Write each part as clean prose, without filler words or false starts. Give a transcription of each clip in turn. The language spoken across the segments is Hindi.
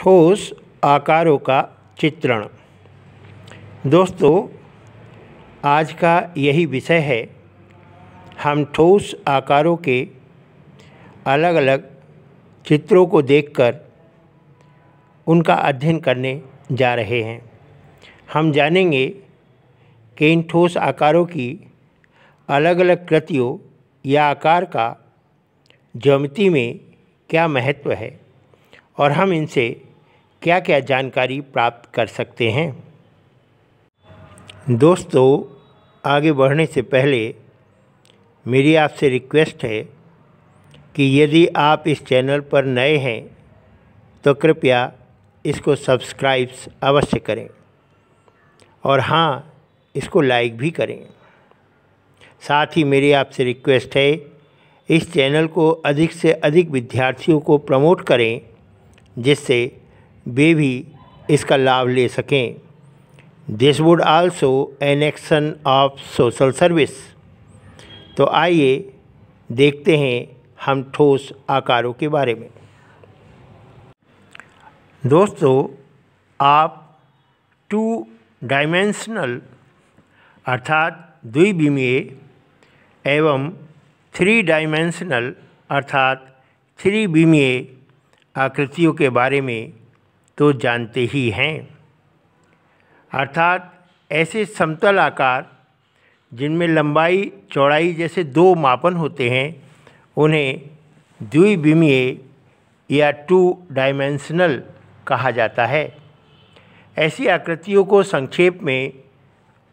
ठोस आकारों का चित्रण। दोस्तों, आज का यही विषय है। हम ठोस आकारों के अलग अलग चित्रों को देखकर उनका अध्ययन करने जा रहे हैं। हम जानेंगे कि इन ठोस आकारों की अलग अलग कृतियों या आकार का ज्यामिति में क्या महत्व है और हम इनसे क्या क्या जानकारी प्राप्त कर सकते हैं। दोस्तों, आगे बढ़ने से पहले मेरी आपसे रिक्वेस्ट है कि यदि आप इस चैनल पर नए हैं तो कृपया इसको सब्सक्राइब अवश्य करें और हाँ, इसको लाइक भी करें। साथ ही मेरी आपसे रिक्वेस्ट है, इस चैनल को अधिक से अधिक विद्यार्थियों को प्रमोट करें जिससे वे भी इसका लाभ ले सकें। This would also an action of social service. तो आइए देखते हैं हम ठोस आकारों के बारे में। दोस्तों, आप 2 डायमेंशनल अर्थात द्विविमीय एवं 3 डायमेंशनल अर्थात 3 विमीय आकृतियों के बारे में तो जानते ही हैं, अर्थात ऐसे समतल आकार जिनमें लंबाई चौड़ाई जैसे 2 मापन होते हैं उन्हें द्विविमीय या 2 डायमेंशनल कहा जाता है। ऐसी आकृतियों को संक्षेप में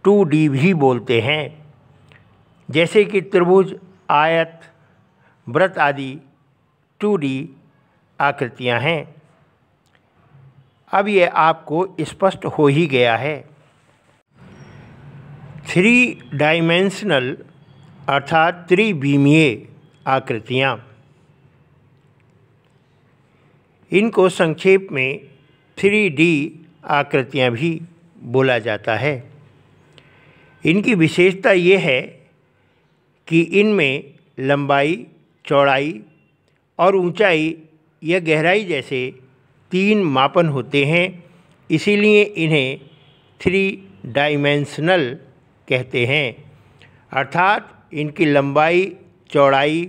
2D भी बोलते हैं, जैसे कि त्रिभुज, आयत, वृत्त आदि 2D आकृतियां हैं। अब ये आपको स्पष्ट हो ही गया है। 3 डायमेंशनल अर्थात त्रिविमीय आकृतियां, इनको संक्षेप में 3D आकृतियां भी बोला जाता है। इनकी विशेषता ये है कि इनमें लंबाई, चौड़ाई और ऊंचाई या गहराई जैसे 3 मापन होते हैं, इसीलिए इन्हें 3 डायमेंशनल कहते हैं। अर्थात इनकी लंबाई, चौड़ाई,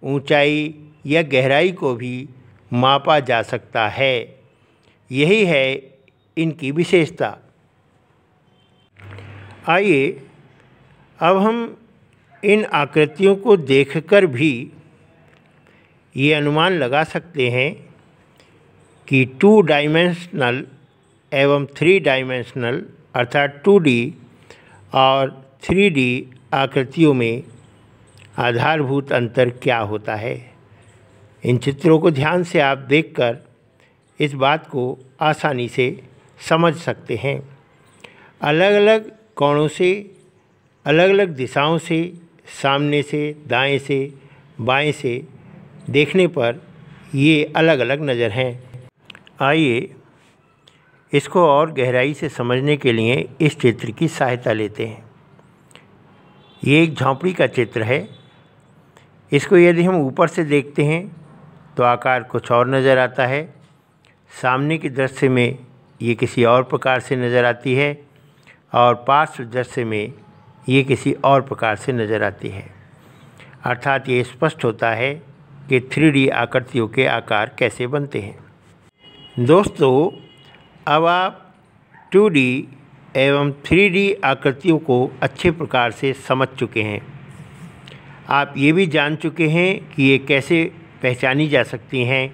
ऊंचाई या गहराई को भी मापा जा सकता है। यही है इनकी विशेषता। आइए अब हम इन आकृतियों को देखकर भी ये अनुमान लगा सकते हैं कि 2 डायमेंशनल एवं 3 डायमेंशनल अर्थात 2D और 3D आकृतियों में आधारभूत अंतर क्या होता है। इन चित्रों को ध्यान से आप देखकर इस बात को आसानी से समझ सकते हैं। अलग अलग कोणों से, अलग अलग दिशाओं से, सामने से, दाएं से, बाएं से देखने पर ये अलग अलग नज़र हैं। आइए इसको और गहराई से समझने के लिए इस चित्र की सहायता लेते हैं। ये एक झोंपड़ी का चित्र है। इसको यदि हम ऊपर से देखते हैं तो आकार कुछ और नज़र आता है, सामने की दृश्य में ये किसी और प्रकार से नज़र आती है और पार्श्व दृश्य में ये किसी और प्रकार से नज़र आती है। अर्थात ये स्पष्ट होता है कि 3D आकृतियों के आकार कैसे बनते हैं। दोस्तों, अब आप 2D एवं 3D आकृतियों को अच्छे प्रकार से समझ चुके हैं। आप ये भी जान चुके हैं कि ये कैसे पहचानी जा सकती हैं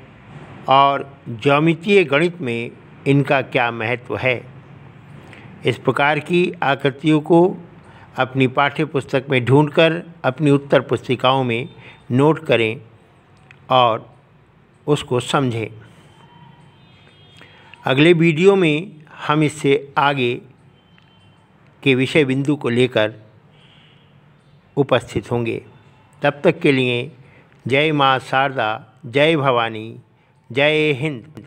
और ज्यामितीय गणित में इनका क्या महत्व है। इस प्रकार की आकृतियों को अपनी पाठ्य पुस्तक में ढूंढकर अपनी उत्तर पुस्तिकाओं में नोट करें और उसको समझें। अगले वीडियो में हम इससे आगे के विषय बिंदु को लेकर उपस्थित होंगे। तब तक के लिए जय माँ शारदा, जय भवानी, जय हिंद।